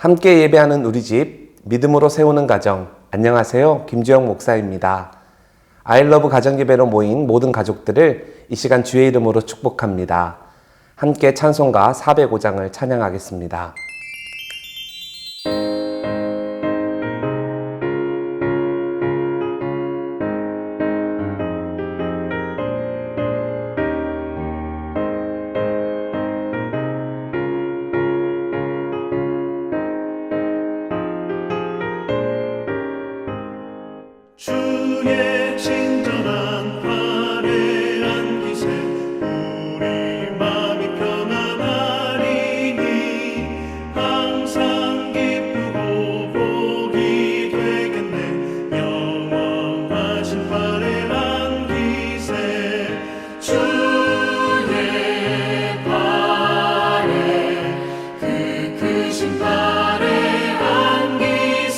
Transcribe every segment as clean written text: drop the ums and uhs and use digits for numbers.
함께 예배하는 우리 집, 믿음으로 세우는 가정. 안녕하세요. 김주영 목사입니다. 아이러브 가정예배로 모인 모든 가족들을 이 시간 주의 이름으로 축복합니다. 함께 찬송가 405장을 찬양하겠습니다. 주의 친절한 화려한 기세 우리 마음이 평안하리니 항상 기쁘고 복이 되겠네. 영원하신 화려한 기세 주의 발에 그 크신 화려한 기세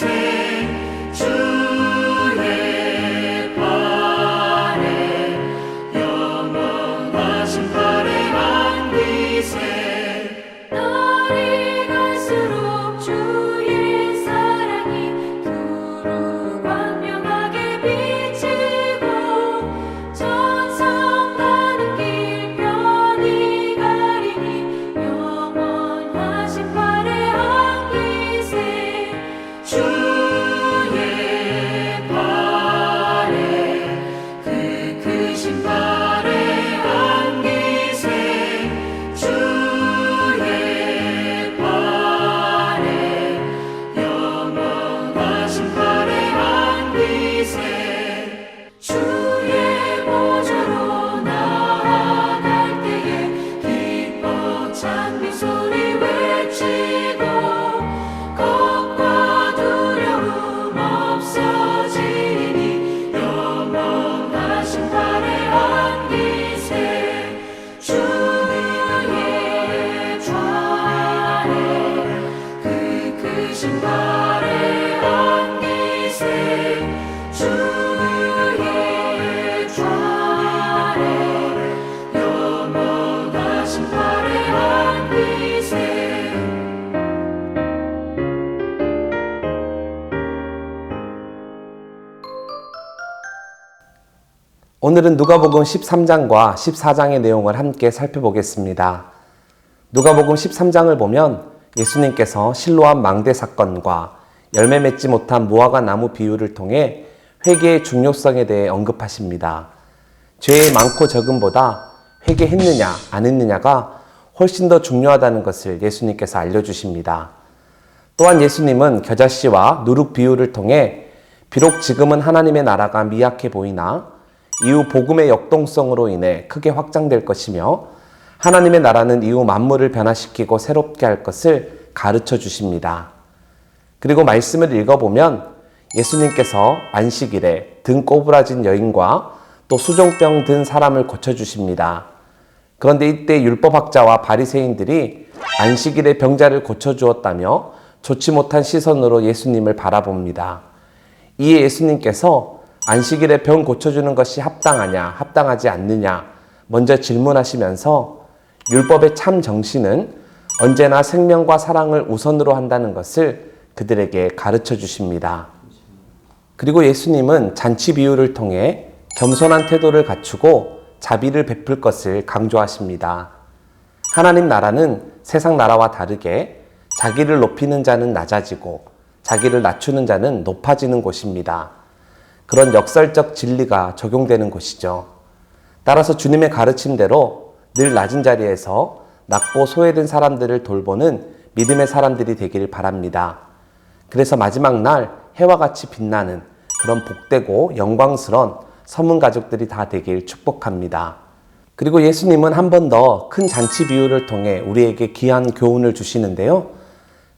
날이 갈수록 주의 사랑이 두루 광명하게 비치고 천성 가는 길 편히 가리니 영원하신 화려한 기세 주의 발에 그 크신 화려한 기세 주의 발에 영원하신 화려한 기세 주의 보좌로 나아갈 때에 기뻐 찬미 소리 외치고 겁과 두려움 없어지니 영원하신 화려한 기세 주의 좌에 그 크신 화려한 기세 주의 좌에 영원하신 화려한 기세 오늘은 누가복음 13장과 14장의 내용을 함께 살펴보겠습니다. 누가복음 13장을 보면 예수님께서 실로암 망대 사건과 열매 맺지 못한 무화과 나무 비유를 통해 회개의 중요성에 대해 언급하십니다. 죄의 많고 적음보다 회개했느냐 안 했느냐가 훨씬 더 중요하다는 것을 예수님께서 알려주십니다. 또한 예수님은 겨자씨와 누룩 비유를 통해 비록 지금은 하나님의 나라가 미약해 보이나 이후 복음의 역동성으로 인해 크게 확장될 것이며 하나님의 나라는 이후 만물을 변화시키고 새롭게 할 것을 가르쳐 주십니다. 그리고 말씀을 읽어보면 예수님께서 안식일에 등 꼬부라진 여인과 또 수종병 든 사람을 고쳐주십니다. 그런데 이때 율법학자와 바리새인들이 안식일에 병자를 고쳐주었다며 좋지 못한 시선으로 예수님을 바라봅니다. 이에 예수님께서 안식일에 병 고쳐주는 것이 합당하냐, 합당하지 않느냐 먼저 질문하시면서 율법의 참 정신은 언제나 생명과 사랑을 우선으로 한다는 것을 그들에게 가르쳐 주십니다. 그리고 예수님은 잔치 비유를 통해 겸손한 태도를 갖추고 자비를 베풀 것을 강조하십니다. 하나님 나라는 세상 나라와 다르게 자기를 높이는 자는 낮아지고 자기를 낮추는 자는 높아지는 곳입니다. 그런 역설적 진리가 적용되는 곳이죠. 따라서 주님의 가르침대로 늘 낮은 자리에서 낮고 소외된 사람들을 돌보는 믿음의 사람들이 되기를 바랍니다. 그래서 마지막 날 해와 같이 빛나는 그런 복되고 영광스러운 서문 가족들이 다 되길 축복합니다. 그리고 예수님은 한 번 더 큰 잔치 비유를 통해 우리에게 귀한 교훈을 주시는데요.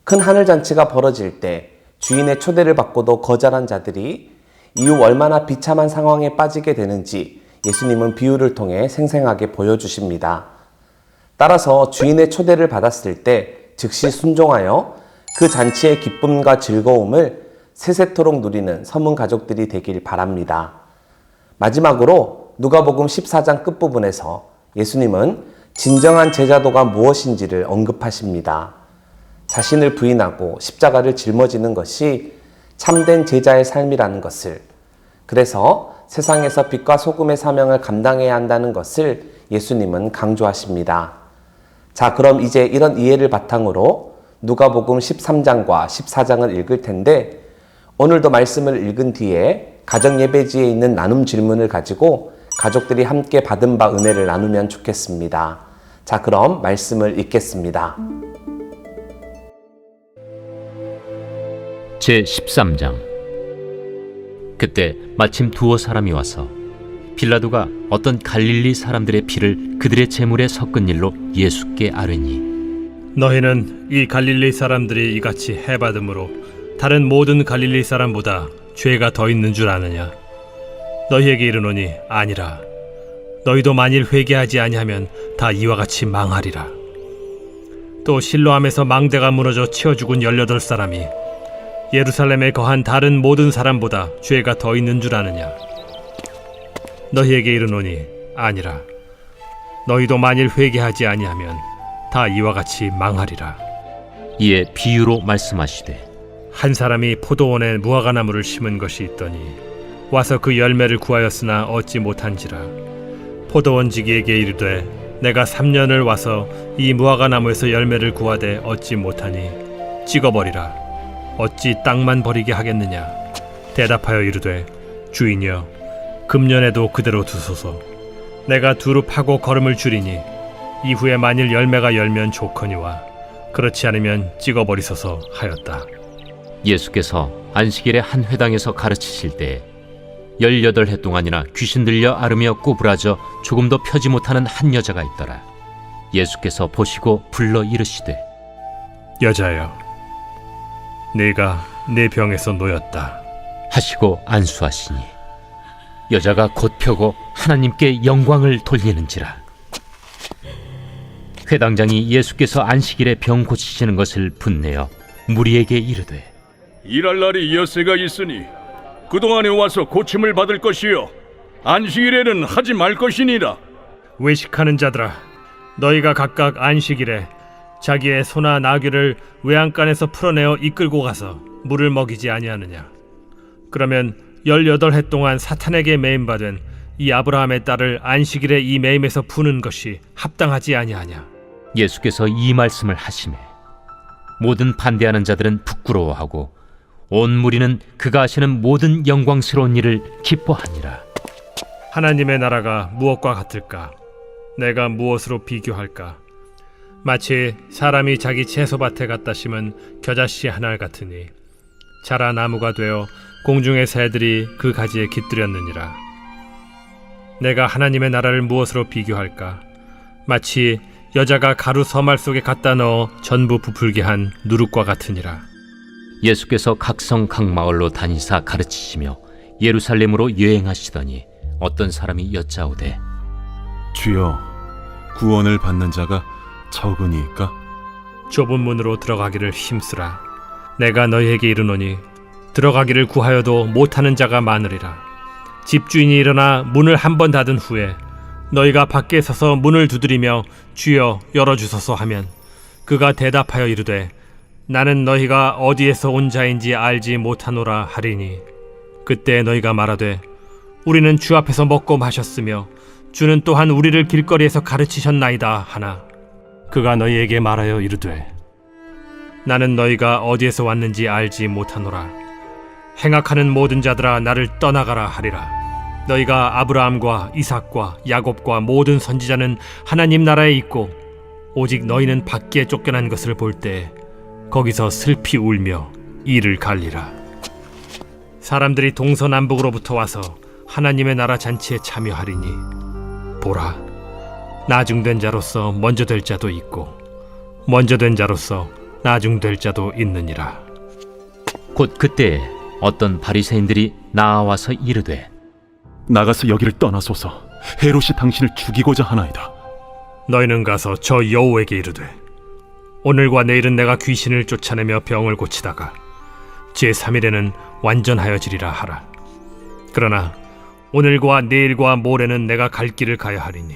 큰 하늘잔치가 벌어질 때 주인의 초대를 받고도 거절한 자들이 이후 얼마나 비참한 상황에 빠지게 되는지 예수님은 비유를 통해 생생하게 보여주십니다. 따라서 주인의 초대를 받았을 때 즉시 순종하여 그 잔치의 기쁨과 즐거움을 세세토록 누리는 서문 가족들이 되길 바랍니다. 마지막으로 누가복음 14장 끝부분에서 예수님은 진정한 제자도가 무엇인지를 언급하십니다. 자신을 부인하고 십자가를 짊어지는 것이 참된 제자의 삶이라는 것을, 그래서 세상에서 빛과 소금의 사명을 감당해야 한다는 것을 예수님은 강조하십니다. 자, 그럼 이제 이런 이해를 바탕으로 누가복음 13장과 14장을 읽을 텐데, 오늘도 말씀을 읽은 뒤에 가정예배지에 있는 나눔 질문을 가지고 가족들이 함께 받은 바 은혜를 나누면 좋겠습니다. 자, 그럼 말씀을 읽겠습니다. 제13장. 그때 마침 두어 사람이 와서 빌라도가 어떤 갈릴리 사람들의 피를 그들의 제물에 섞은 일로 예수께 아뢰니, 너희는 이 갈릴리 사람들이 이같이 해받음으로 다른 모든 갈릴리 사람보다 죄가 더 있는 줄 아느냐? 너희에게 이르노니 아니라. 너희도 만일 회개하지 아니하면 다 이와 같이 망하리라. 또 실로암에서 망대가 무너져 치어 죽은 18사람이 예루살렘에 거한 다른 모든 사람보다 죄가 더 있는 줄 아느냐? 너희에게 이르노니 아니라. 너희도 만일 회개하지 아니하면 다 이와 같이 망하리라. 이에 비유로 말씀하시되, 한 사람이 포도원에 무화과나무를 심은 것이 있더니 와서 그 열매를 구하였으나 얻지 못한지라. 포도원지기에게 이르되, 내가 3년을 와서 이 무화과나무에서 열매를 구하되 얻지 못하니 찍어버리라. 어찌 땅만 버리게 하겠느냐? 대답하여 이르되, 주인이여, 금년에도 그대로 두소서. 내가 두루 파고 거름을 줄이니 이후에 만일 열매가 열면 좋거니와 그렇지 않으면 찍어버리소서 하였다. 예수께서 안식일에 한 회당에서 가르치실 때에 18해 동안이나 귀신 들려 앓으며 꼬부라져 조금도 펴지 못하는 한 여자가 있더라. 예수께서 보시고 불러 이르시되, 여자여, 네가 내 병에서 놓였다 하시고 안수하시니 여자가 곧 펴고 하나님께 영광을 돌리는지라. 회당장이 예수께서 안식일에 병 고치시는 것을 분내어 무리에게 이르되, 일할 날이 엿새가 있으니 그동안에 와서 고침을 받을 것이요 안식일에는 하지 말 것이니라. 외식하는 자들아, 너희가 각각 안식일에 자기의 소나 나귀를 외양간에서 풀어내어 이끌고 가서 물을 먹이지 아니하느냐? 그러면 18해 동안 사탄에게 매임받은 이 아브라함의 딸을 안식일에 이 매임에서 푸는 것이 합당하지 아니하냐? 예수께서 이 말씀을 하시매 모든 반대하는 자들은 부끄러워하고 온 무리는 그가 하시는 모든 영광스러운 일을 기뻐하니라. 하나님의 나라가 무엇과 같을까? 내가 무엇으로 비교할까? 마치 사람이 자기 채소밭에 갖다 심은 겨자씨 하나 같으니 자라 나무가 되어 공중의 새들이 그 가지에 깃들였느니라. 내가 하나님의 나라를 무엇으로 비교할까? 마치 여자가 가루 서말 속에 갖다 넣어 전부 부풀게 한 누룩과 같으니라. 예수께서 각성 각 마을로 다니사 가르치시며 예루살렘으로 여행하시더니 어떤 사람이 여짜오되, 주여, 구원을 받는 자가 적으니까? 좁은 문으로 들어가기를 힘쓰라. 내가 너희에게 이르노니 들어가기를 구하여도 못하는 자가 많으리라. 집주인이 일어나 문을 한 번 닫은 후에 너희가 밖에 서서 문을 두드리며 주여 열어주소서 하면 그가 대답하여 이르되, 나는 너희가 어디에서 온 자인지 알지 못하노라 하리니 그때 너희가 말하되, 우리는 주 앞에서 먹고 마셨으며 주는 또한 우리를 길거리에서 가르치셨나이다 하나, 그가 너희에게 말하여 이르되, 나는 너희가 어디에서 왔는지 알지 못하노라. 행악하는 모든 자들아 나를 떠나가라 하리라. 너희가 아브라함과 이삭과 야곱과 모든 선지자는 하나님 나라에 있고 오직 너희는 밖에 쫓겨난 것을 볼 때 거기서 슬피 울며 이를 갈리라. 사람들이 동서남북으로부터 와서 하나님의 나라 잔치에 참여하리니 보라, 나중된 자로서 먼저 될 자도 있고 먼저 된 자로서 나중될 자도 있느니라. 곧 그때에 어떤 바리새인들이 나와서 이르되, 나가서 여기를 떠나소서. 헤롯이 당신을 죽이고자 하나이다. 너희는 가서 저 여호에게 이르되, 오늘과 내일은 내가 귀신을 쫓아내며 병을 고치다가 제3일에는 완전하여지리라 하라. 그러나 오늘과 내일과 모레는 내가 갈 길을 가야 하리니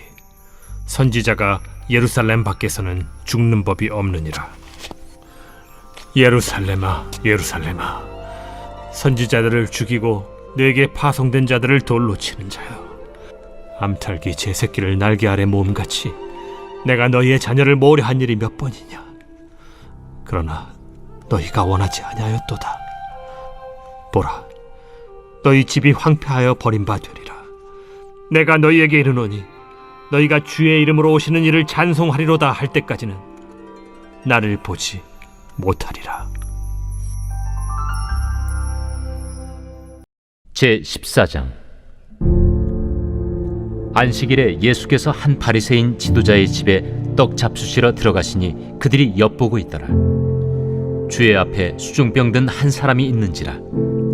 선지자가 예루살렘 밖에서는 죽는 법이 없느니라. 예루살렘아, 예루살렘아, 선지자들을 죽이고 내게 파송된 자들을 돌로 치는 자여, 암탉이 제 새끼를 날개 아래 모음같이 내가 너희의 자녀를 모으려 한 일이 몇 번이냐. 그러나 너희가 원하지 아니하였도다. 보라, 너희 집이 황폐하여 버림받으리라. 내가 너희에게 이르노니 너희가 주의 이름으로 오시는 이를 찬송하리로다 할 때까지는 나를 보지 못하리라. 제14장. 안식일에 예수께서 한 바리새인 지도자의 집에 떡 잡수시러 들어가시니 그들이 엿보고 있더라. 주의 앞에 수중병 든 한 사람이 있는지라.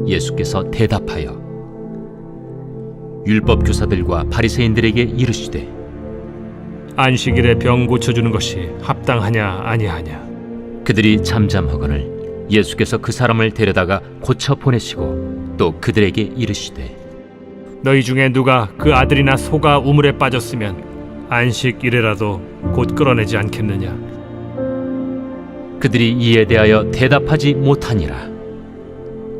예수께서 대답하여 율법 교사들과 바리새인들에게 이르시되 안식일에 병 고쳐주는 것이 합당하냐 아니하냐. 그들이 잠잠하거늘 예수께서 그 사람을 데려다가 고쳐 보내시고 또 그들에게 이르시되 너희 중에 누가 그 아들이나 소가 우물에 빠졌으면 안식일에라도 곧 끌어내지 않겠느냐. 그들이 이에 대하여 대답하지 못하니라.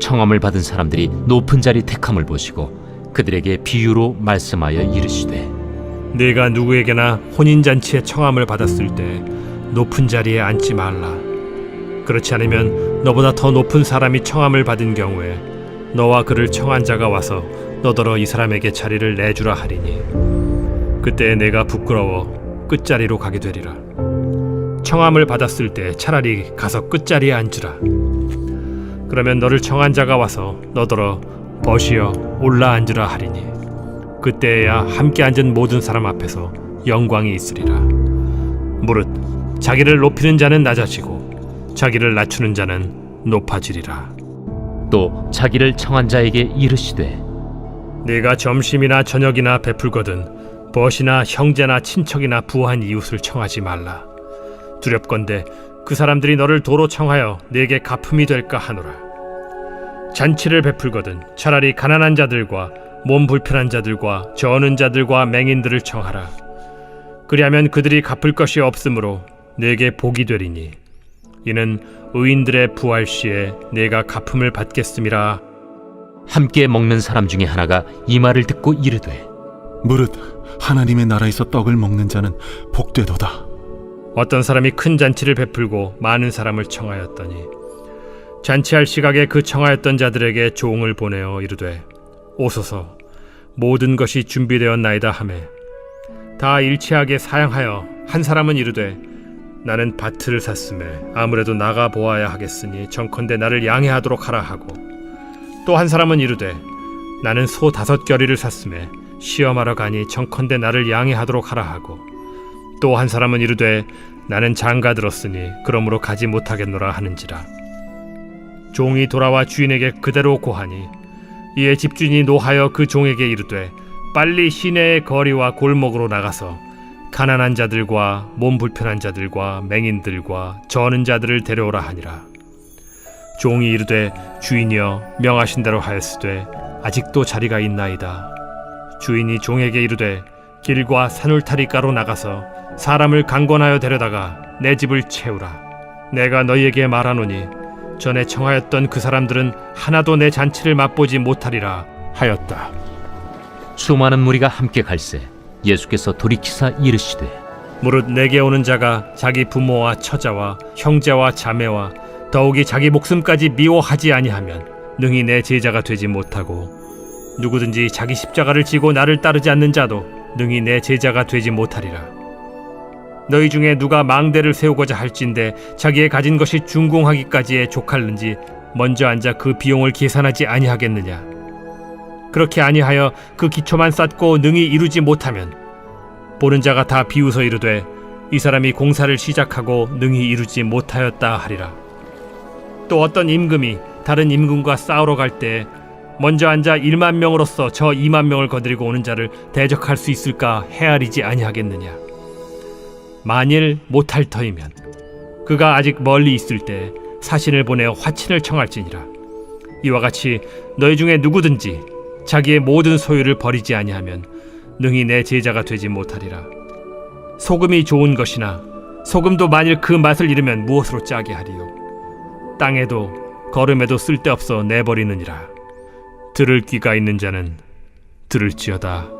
청함을 받은 사람들이 높은 자리 택함을 보시고 그들에게 비유로 말씀하여 이르시되 네가 누구에게나 혼인잔치에 청함을 받았을 때 높은 자리에 앉지 말라. 그렇지 않으면 너보다 더 높은 사람이 청함을 받은 경우에 너와 그를 청한 자가 와서 너더러 이 사람에게 자리를 내주라 하리니 그때 내가 부끄러워 끝자리로 가게 되리라. 청함을 받았을 때 차라리 가서 끝자리에 앉으라. 그러면 너를 청한 자가 와서 너더러 벗이여 올라 앉으라 하리니 그때야 함께 앉은 모든 사람 앞에서 영광이 있으리라. 무릇 자기를 높이는 자는 낮아지고 자기를 낮추는 자는 높아지리라. 또 자기를 청한 자에게 이르시되 네가 점심이나 저녁이나 베풀거든 벗이나 형제나 친척이나 부한 이웃을 청하지 말라. 두렵건대 그 사람들이 너를 도로 청하여 네게 갚음이 될까 하노라. 잔치를 베풀거든 차라리 가난한 자들과 몸 불편한 자들과 저는 자들과 맹인들을 청하라. 그리하면 그들이 갚을 것이 없으므로 네게 복이 되리니 이는 의인들의 부활 시에 네가 갚음을 받겠음이라. 함께 먹는 사람 중에 하나가 이 말을 듣고 이르되 무릇 하나님의 나라에서 떡을 먹는 자는 복되도다. 어떤 사람이 큰 잔치를 베풀고 많은 사람을 청하였더니 잔치할 시각에 그 청하였던 자들에게 종을 보내어 이르되 오소서 모든 것이 준비되었나이다 하매 다 일치하게 사양하여 한 사람은 이르되 나는 밭을 샀음에 아무래도 나가 보아야 하겠으니 정컨대 나를 양해하도록 하라 하고 또 한 사람은 이르되 나는 소 5겨리를 샀음에 시험하러 가니 정컨대 나를 양해하도록 하라 하고 또 한 사람은 이르되 나는 장가 들었으니 그러므로 가지 못하겠노라 하는지라. 종이 돌아와 주인에게 그대로 고하니 이에 집주인이 노하여 그 종에게 이르되 빨리 시내의 거리와 골목으로 나가서 가난한 자들과 몸 불편한 자들과 맹인들과 저는 자들을 데려오라 하니라. 종이 이르되 주인이여 명하신 대로 하였으되 아직도 자리가 있나이다. 주인이 종에게 이르되 길과 산울타리가로 나가서 사람을 강권하여 데려다가 내 집을 채우라. 내가 너희에게 말하노니 전에 청하였던 그 사람들은 하나도 내 잔치를 맛보지 못하리라 하였다. 수많은 무리가 함께 갈새 예수께서 돌이키사 이르시되 무릇 내게 오는 자가 자기 부모와 처자와 형제와 자매와 더욱이 자기 목숨까지 미워하지 아니하면 능히 내 제자가 되지 못하고 누구든지 자기 십자가를 지고 나를 따르지 않는 자도 능히 내 제자가 되지 못하리라. 너희 중에 누가 망대를 세우고자 할진대 자기의 가진 것이 준공하기까지에 족할는지 먼저 앉아 그 비용을 계산하지 아니하겠느냐. 그렇게 아니하여 그 기초만 쌓고 능히 이루지 못하면 보는 자가 다 비웃어 이르되 이 사람이 공사를 시작하고 능히 이루지 못하였다 하리라. 또 어떤 임금이 다른 임금과 싸우러 갈 때 먼저 앉아 1만 명으로서 저 2만 명을 거느리고 오는 자를 대적할 수 있을까 헤아리지 아니하겠느냐. 만일 못할 터이면 그가 아직 멀리 있을 때 사신을 보내어 화친을 청할지니라. 이와 같이 너희 중에 누구든지 자기의 모든 소유를 버리지 아니하면 능히 내 제자가 되지 못하리라. 소금이 좋은 것이나 소금도 만일 그 맛을 잃으면 무엇으로 짜게 하리요. 땅에도 걸음에도 쓸데없어 내버리느니라. 들을 귀가 있는 자는 들을지어다.